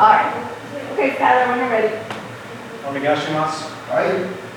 right. Okay, Skylar, when you're ready. お願いします。はい。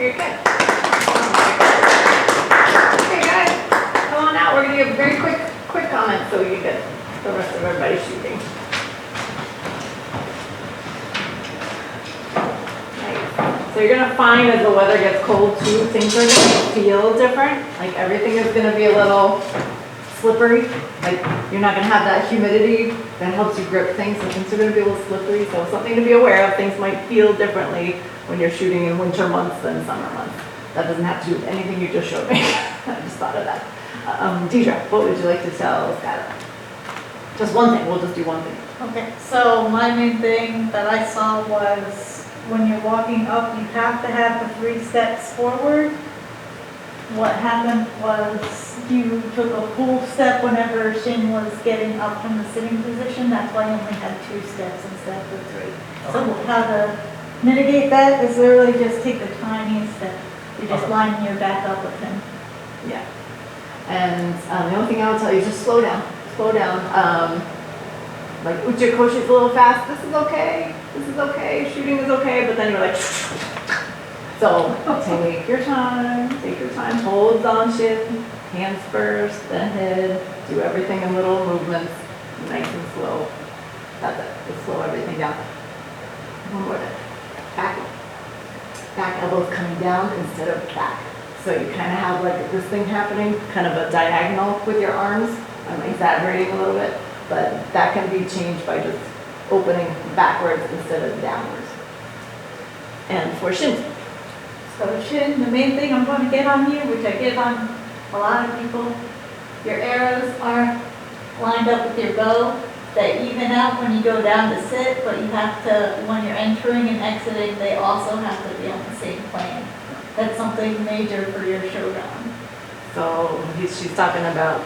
Very good. Okay, guys, come on out. We're gonna give a very quick comment so you get the rest of everybody shooting. Nice. So you're gonna find as the weather gets cold too, things are gonna feel different. Like everything is gonna be a little slippery. Like you're not gonna have that humidity that helps you grip things, so things are gonna be a little slippery. So something to be aware of. Things might feel differently when you're shooting in winter months than summer months. That doesn't have to do with anything you just showed me. I just thought of that. Deidre, what would you like to tell Skylar? Just one thing. We'll just do one thing. Okay, so my main thing that I saw was when you're walking up, you have to have the 3 steps forward. What happened was you took a full step whenever Shin was getting up from the sitting position. That's why you only had 2 steps instead of the 3. So how to mitigate that is literally just take the tiniest step. You're just lining your back up with him. Yeah. And the only thing I would tell you is just slow down. Slow down. Like Uchi Koshi's a little fast. This is okay. This is okay. Shooting is okay. But then you're like, so take your time. Take your time. Hold on Shin. Hands first, then head. Do everything in little movements. Nice and slow. That's it. Just slow everything down. One more time. Back elbows coming down instead of back. So you kind of have like this thing happening, kind of a diagonal with your arms. I'm exaggerating a little bit, but that can be changed by just opening backwards instead of downwards. And for Shin. So Shin, the main thing I'm going to get on you, which I get on a lot of people, your arrows are lined up with your bow. They even out when you go down to sit, but you have to, when you're entering and exiting, they also have to be on the same plane. That's something major for your shogun. So she's talking about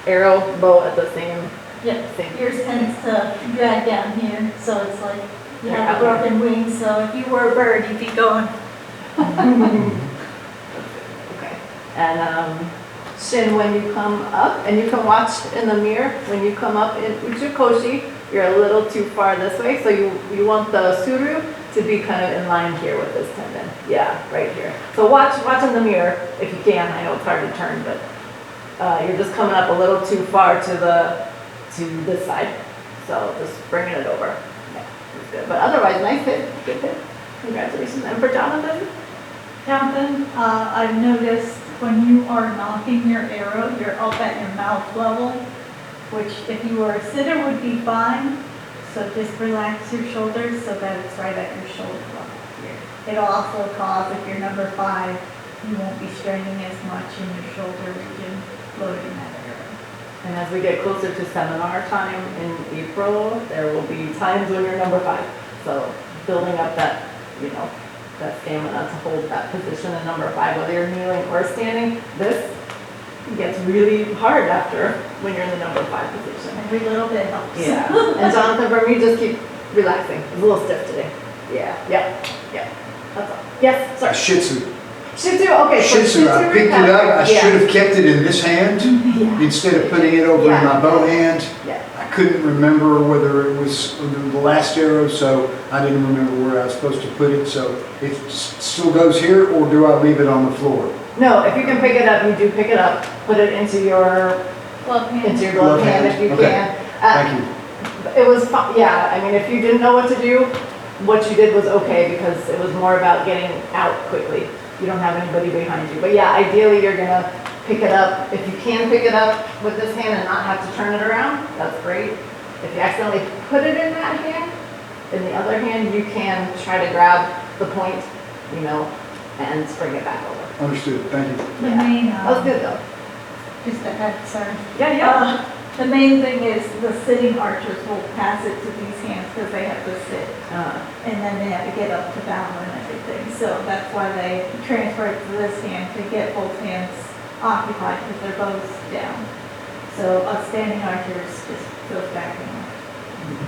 arrow, bow at the same. Yep. Same. Yours tends to drag down here, so it's like you have a broken wing. So if you were a bird, you'd be going. Okay. And Shin, when you come up, and you can watch in the mirror, when you come up in Uchukoshi, you're a little too far this way, so you want the suru to be kind of in line here with this tendon. Yeah, right here. So watch in the mirror if you can. I know it's hard to turn, but you're just coming up a little too far to this side. So just bringing it over. Yeah, that's good. But otherwise, nice hit. Good hit. Congratulations. And for Jonathan? Jonathan, I've noticed when you are knocking your arrow, you're up at your mouth level, which if you were a sitter would be fine. So just relax your shoulders so that it's right at your shoulder level here. It'll also cause, if you're number 5, you won't be straining as much in your shoulder region loading that arrow. And as we get closer to seminar time in April, there will be times when you're number 5. So building up that, that stamina to hold that position in number 5, whether you're kneeling or standing, this gets really hard after when you're in the number 5 position. Every little bit helps. Yeah. And Jonathan, for me, just keep relaxing. It's a little stiff today. Yeah. That's all. Yes, sorry. Shih Tzu. Shih Tzu, okay. Shih Tzu, I picked it up. I should have kept it in this hand instead of putting it over in my bow hand. Yeah. I couldn't remember whether it was the last arrow, so I didn't remember where I was supposed to put it. So it still goes here, or do I leave it on the floor? No, if you can pick it up, you do pick it up. Put it into your glove hand. Into your glove hand if you can. Thank you. It was fun. Yeah, I mean, if you didn't know what to do, what you did was okay because it was more about getting out quickly. You don't have anybody behind you. But yeah, ideally you're gonna pick it up. If you can pick it up with this hand and not have to turn it around, that's great. If you accidentally put it in that hand, in the other hand, you can try to grab the point, and bring it back over. Understood. Thank you. The main, That was good though. just a head, sorry. Yeah. The main thing is the sitting archers will pass it to these hands because they have to sit. And then they have to get up to battle and everything. So that's why they transfer it to this hand to get both hands occupied because their bow's down. So us standing archers just goes back and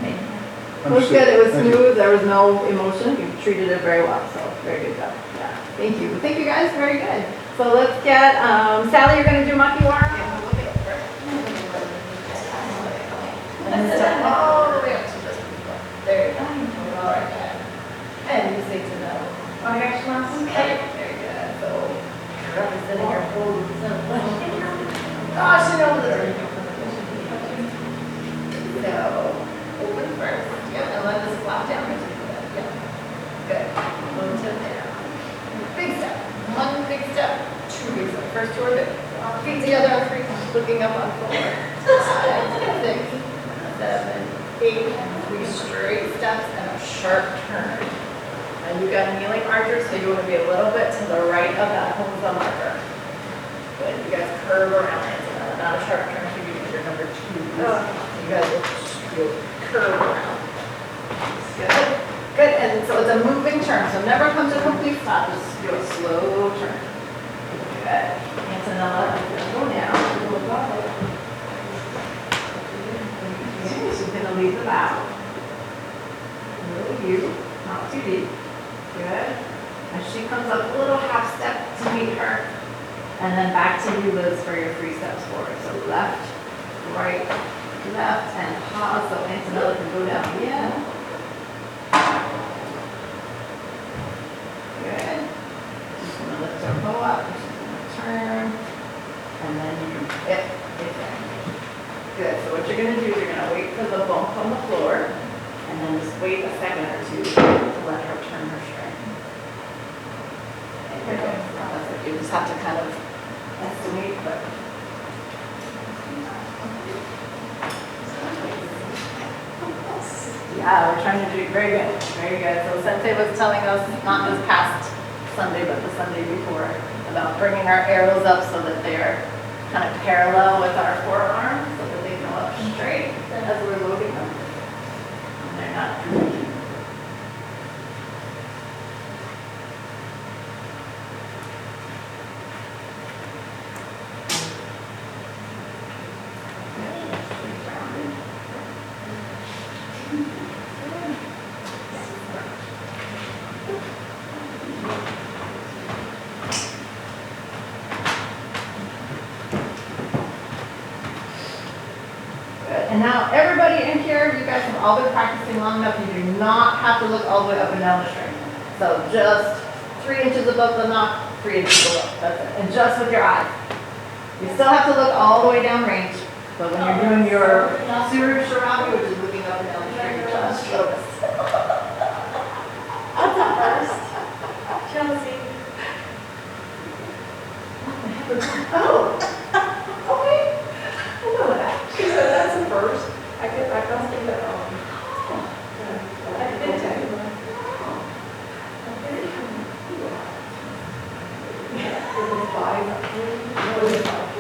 main hand. It was good. It was Thank you. smooth. There was no emotion. You treated it very well. So very good job. Yeah. Thank you. Thank you guys. Very good. So let's get Sally. You're going to do makiwara. And we'll look at her. And then step all the way up to this people. There you go. All right. And you say to the. Okay. Very good. First two are good. Feet together on three, looking up on 4, 5, 6, 7, 8. 3 straight steps and a sharp turn. And you got a kneeling marker, so you want to be a little bit to the right of that Homza marker. Good. You guys curve around it. Not a sharp turn for you because you're number 2. You guys will curve around. Good. Good. And so it's a moving turn. So never come to a complete stop. Just do a slow turn. Good. Antonella, go down. She's going to lead the bow. Little U, not too deep. Good. As she comes up, a little half step to meet her. And then back to you, Liz, for your 3 steps forward. So left, right, left, and pause. So Antonella can go down again. Good. Just going to lift her bow up. She's going to turn. And then you hit it. Good. So what you're going to do is you're going to wait for the bump on the floor. And then just wait a second or 2 to let her turn her string. And you're good. That's it. You just have to kind of estimate, but. Yeah, we're trying to do very good. Very good. So Sensei was telling us, not this past Sunday, but the Sunday before, about bringing our arrows up so that they are kind of parallel with our forearms, so that they go up straight as we're loading them. They're not droopy. And now everybody in here, you guys have all been practicing long enough, you do not have to look all the way up and down the string. So just 3 inches above the knock, 3 inches below, that's it. And just with your eyes. You still have to look all the way down range, but when you're doing your Suru Sharabi, which is looking up and down the string, just focus. What's up first? Chelsea. Oh, okay. I know that. She said that's the first. I don't think that. I did too.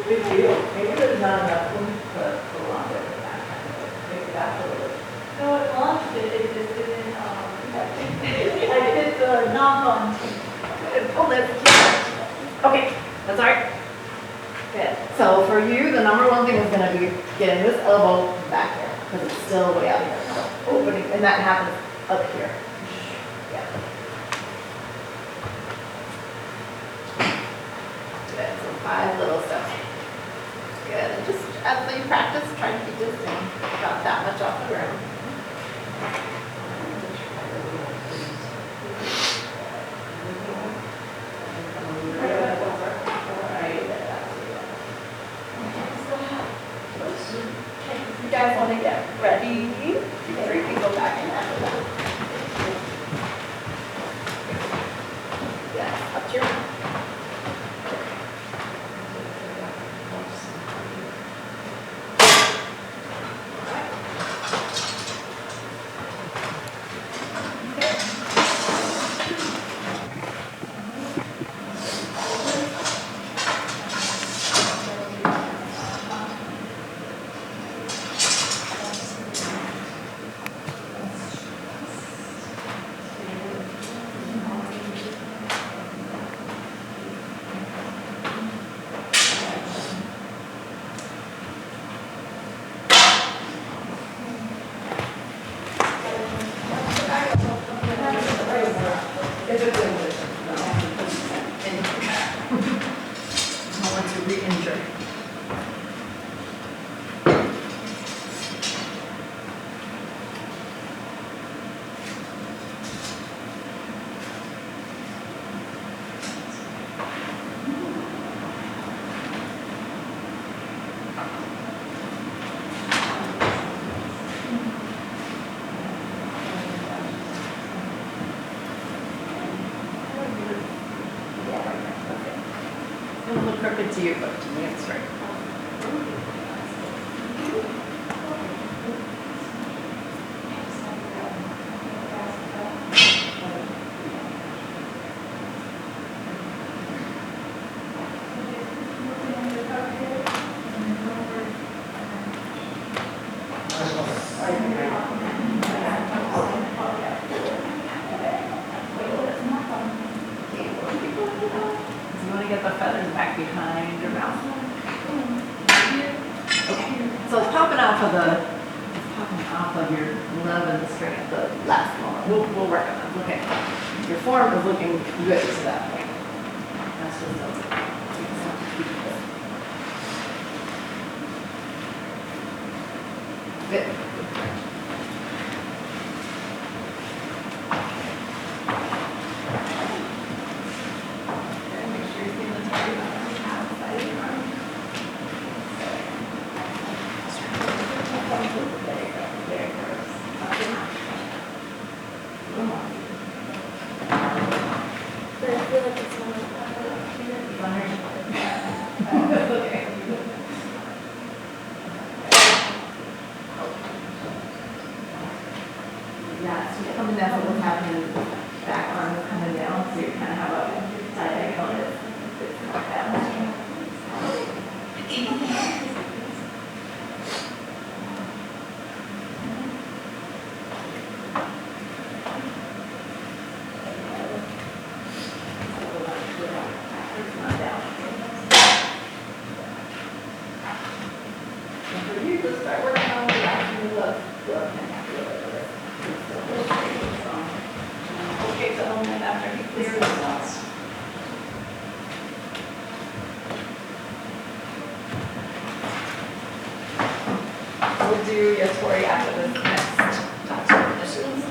Big deal. Maybe there's not enough room to launch it with that kind of thing. Maybe that's what it is. No, it launched it, it just didn't, I did the knock-on. Oh, that's okay, that's all right. Good. So for you, the number 1 thing is going to be getting this elbow back here because it's still way out here. So opening, and that happens up here. Yeah. Good. So 5 little steps. Good. And just as you practice, try to keep this thing about that much off the ground. You guys want to get ready? You can go back and after that. Yeah, up to your mouth. crooked to you, but to me it's straight. You want to get the feathers back behind your mouth. Okay, so it's popping off of your love and the string at the last moment. We'll work on that. Okay, your form is looking good to that point. That's just good. Make sure you see the target on the outside of your arm. There you go. There it goes. But I feel like it's not. Okay. Yeah, so you're coming down, so what's happening, back arm is coming down, so you kind of have a diagonal that's not balanced. Not down. And for you, just start working on the back of the look and feel it. Okay, so home and after he clears the thoughts. We'll do your story after this next tattoo conditions.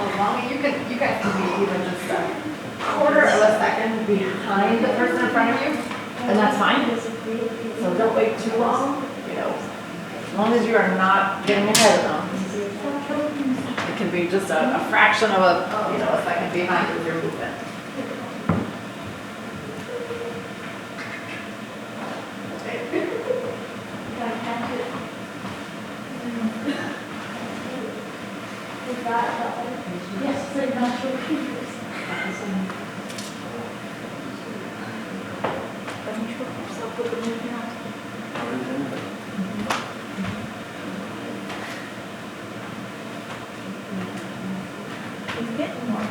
As long as you guys can be even just a quarter of a second behind the person in front of you, and that's fine. So don't wait too long, as long as you are not getting ahead of them. It can be just a fraction of a second behind with your movement. Can I catch it? Is that the yes, the natural fingers. Control yourself with the movement. It's getting more.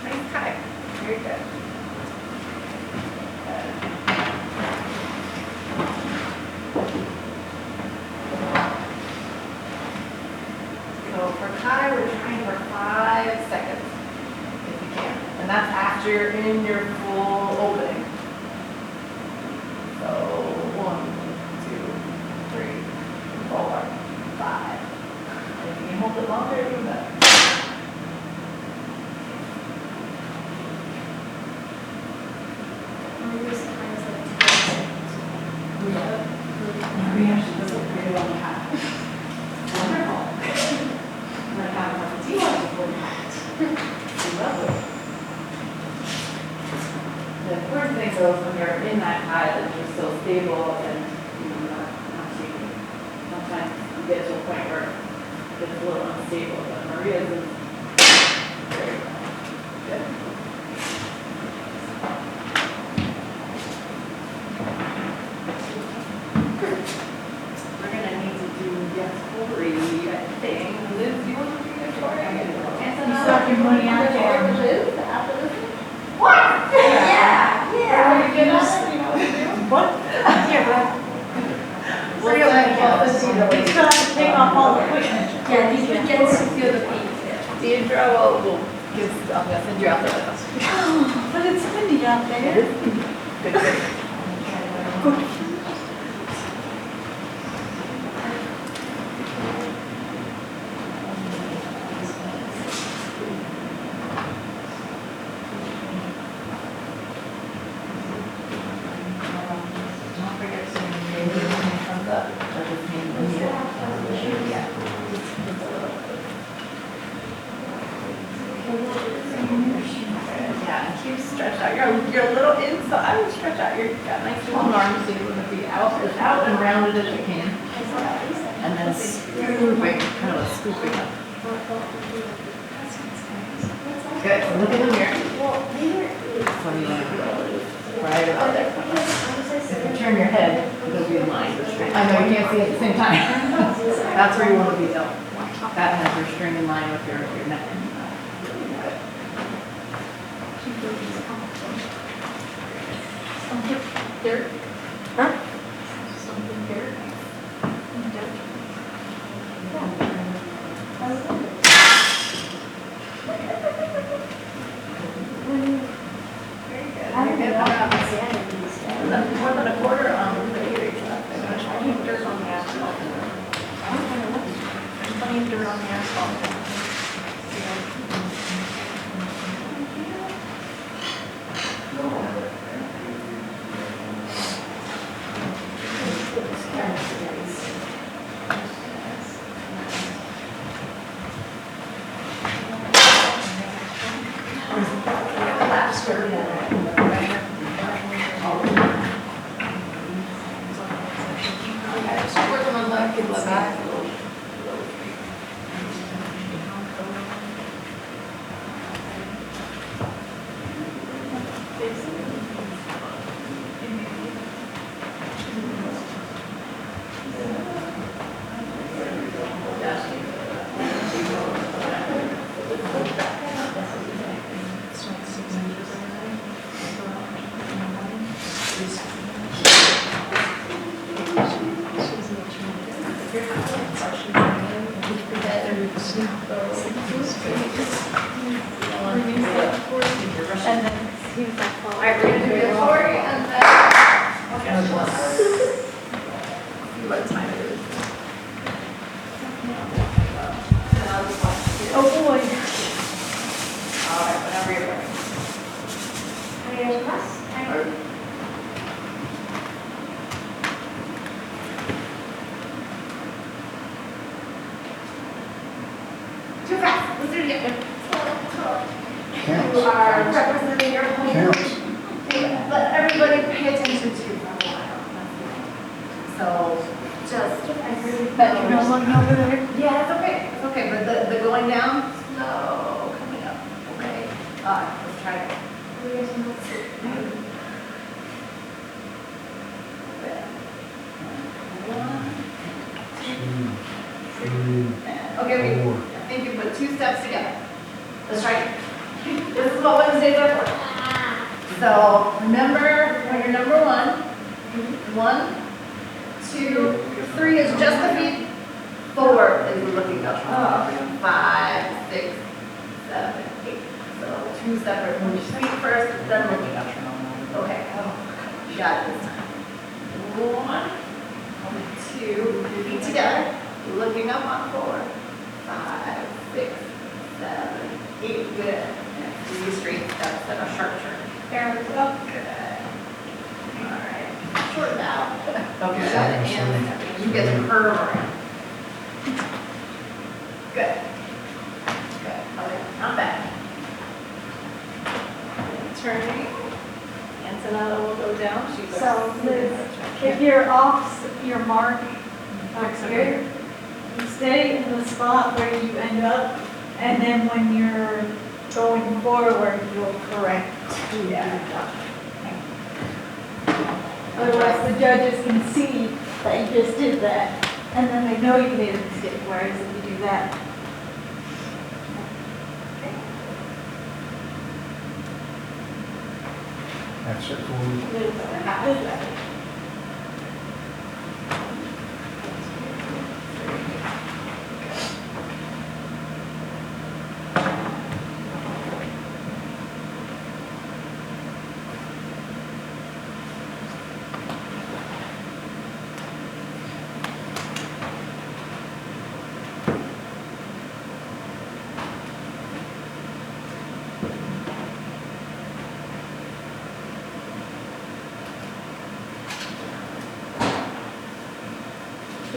Nice tie. Very good. So for tie, we're trying for 5 seconds, if you can. And that's after you're in your full opening. So 1, 2, 3, 4, 5. And if you can hold it longer, even better. We actually does look pretty well packed. Wonderful. I'm gonna have a cup of tea while it's fully packed. Lovely. The important thing though is when you're in that tie that you're still stable and not shaking. stable, but Maria's is very good. We're gonna need to do Victoria, I think. Liz, do you want to do Victoria? You suck your money out there. Liz, after this? What? Yeah. Are you good at it? You know what to do? What? Yeah, but We'll send you all the he's gonna have to take off all the equipment. Yeah, you can get to feel the beat. Deidre will give, I'm gonna send you out there with us. But it's windy out there. Good, good. Don't forget to name it comes up, or just name it. Yeah. Just a little. Yeah, and keep stretched out your little inside, stretch out your, got nice long arms, so you want to be out, as out and rounded as you can. And then scooping, kind of a scooping up. Good, so look in the mirror. So you want to go right about there. If you turn your head, it'll be in line. I know you can't see at the same time. That's where you want to be though. That has your string in line with your neck. Dirt. Huh? Something dirt. I don't know. More than a quarter on the age left. There's plenty of dirt on the asphalt. There's plenty of dirt on the asphalt. And then he was like, All right, we're gonna do Victoria and then. What time it is? oh boy. All right, whenever you're ready. Too fast, let's do it again. You Counts. are representing your home. Counts. Let everybody pay attention to you for a while. So just, but You know, looking over there. yeah, it's okay, but the going down, slow, coming up, okay? Let's try it. Okay, Four. I think you put 2 steps together. Let's try it. This is what Wednesdays are for. So remember when you're number 1, 1, 2, 3 is just the feet. 4 is looking up. 5, 6, 7, 8. So 2 separate moves. Feet first, then looking up. Okay. You got it this time. 1, 2, feet together. Looking up on 4, 5, 6, 7, 8. Good. And 3 straight steps and a sharp turn. There we go. Good. All right. Short bow. Okay. And you get to curve around. Good. Good. Okay. Not bad. Turning. Antonella will go down. She's So, Liz, if you're off your mark back here, you stay in the spot where you end up, and then when you're going forward, you'll correct. Yeah. Otherwise, the judges can see that you just did that, and then they know you made a mistake, whereas if you do that. That's it for me.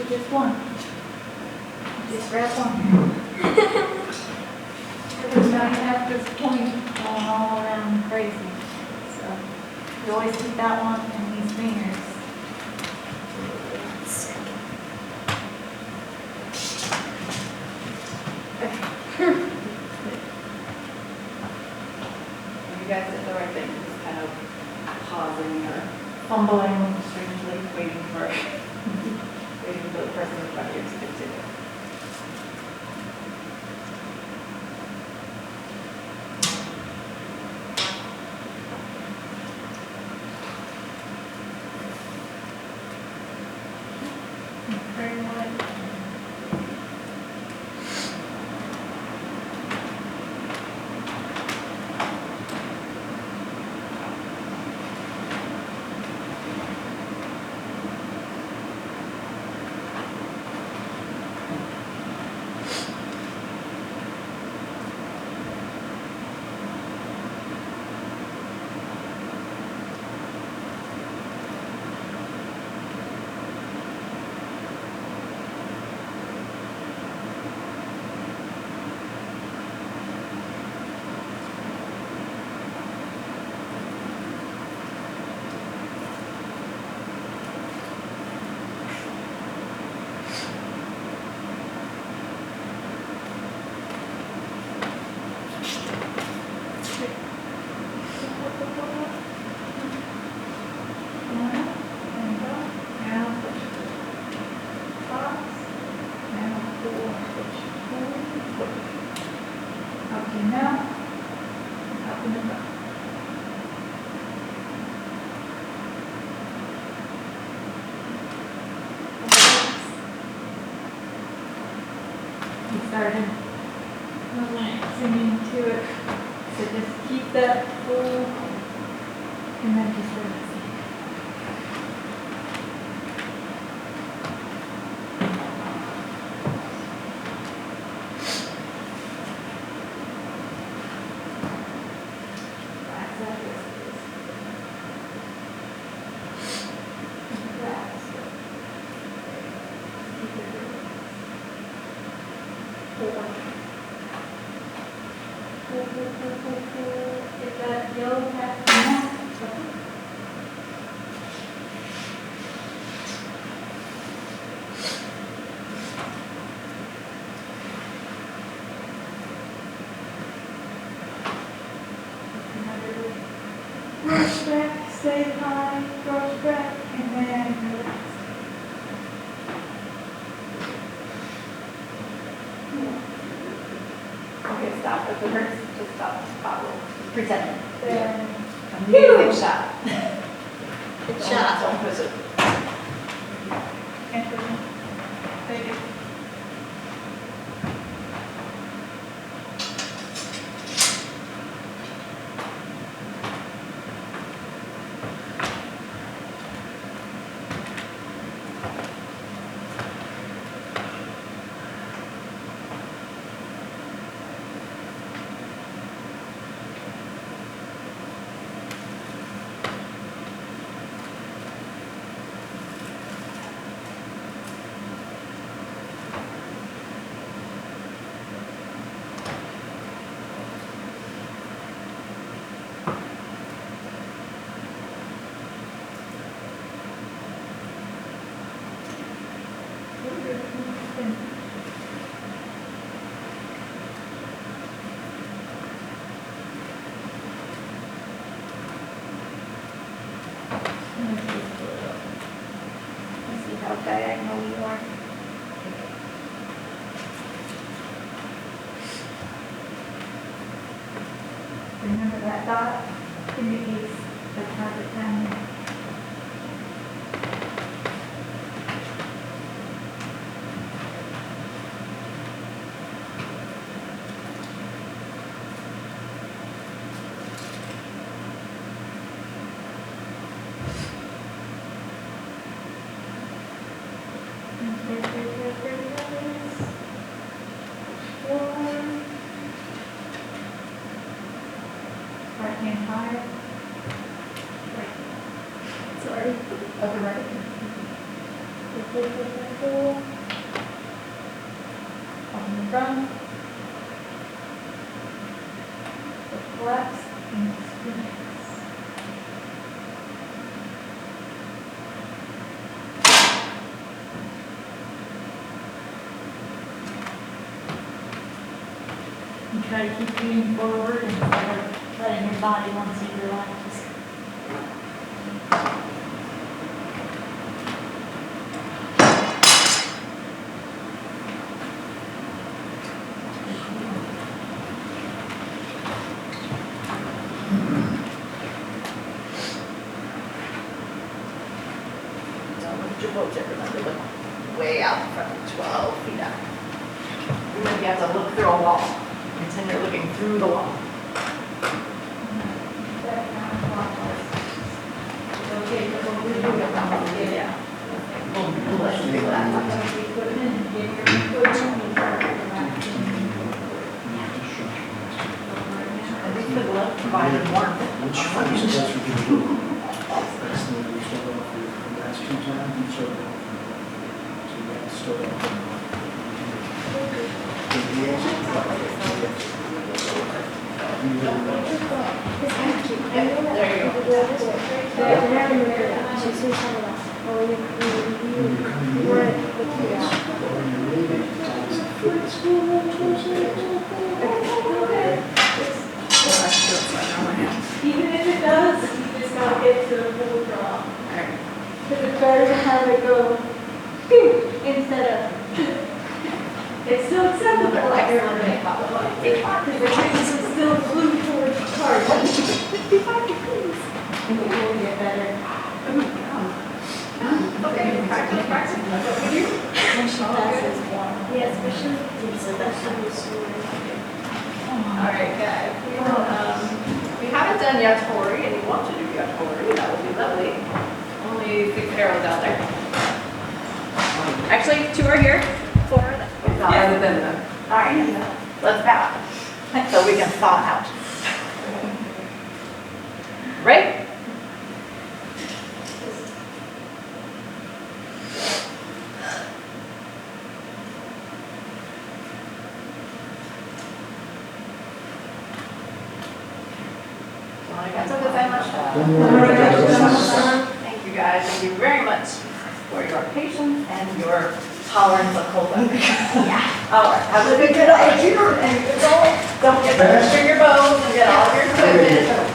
Just one. Just grab one. Because now you have this point going all around crazy. So you always keep that one in these fingers. You guys did the right thing, just kind of pausing or fumbling strangely, waiting for the person in front of you to continue. Very light. Okay, now, up in the back. You started relaxing into it, so just keep that full, and then just relax. Get that yellow back now. Brush back, stay high, brush back, and then relax. Okay, stop. If it hurts, just stop. Follow. Pretend. Then, Good shot. good shot. Don't push it. And then, take it. Let's see how diagonal you are. Remember that dot indicates the target time. Right hand higher. Sorry. Upper right. Up in the front. The left and experience. And try to keep leaning forward instead of letting your body once you relax. Don't look at your boat, remember, look way out in front, 12 feet out. Remember, you have to look through a wall. Pretend you're looking through the wall. Yeah. We'll let you do that. At least the glove provided warmth. Which one is best for you to do? That's the one you start off with the last two times, you start off with. So you have to start off Even if it does, you just gotta get to a full draw. Because it's better to have it go pew instead of it's still acceptable. Because the trains are still flew towards the car. 55 degrees. And it will get better. Okay, practice, practice. That's what we do. When she passes one. Yeah, especially All right, guys. We haven't done yatori, and you want to do yatori, that would be lovely. Only 6 arrows out there. Actually, 2 are here, 4 are there. Other than them. All right, let's bow. So we can thaw out. Right? Thank you guys, thank you very much for your patience and your tolerance of cold weather. Yeah. All right, have a good night. And don't forget to bring your bows and get all of your equipment.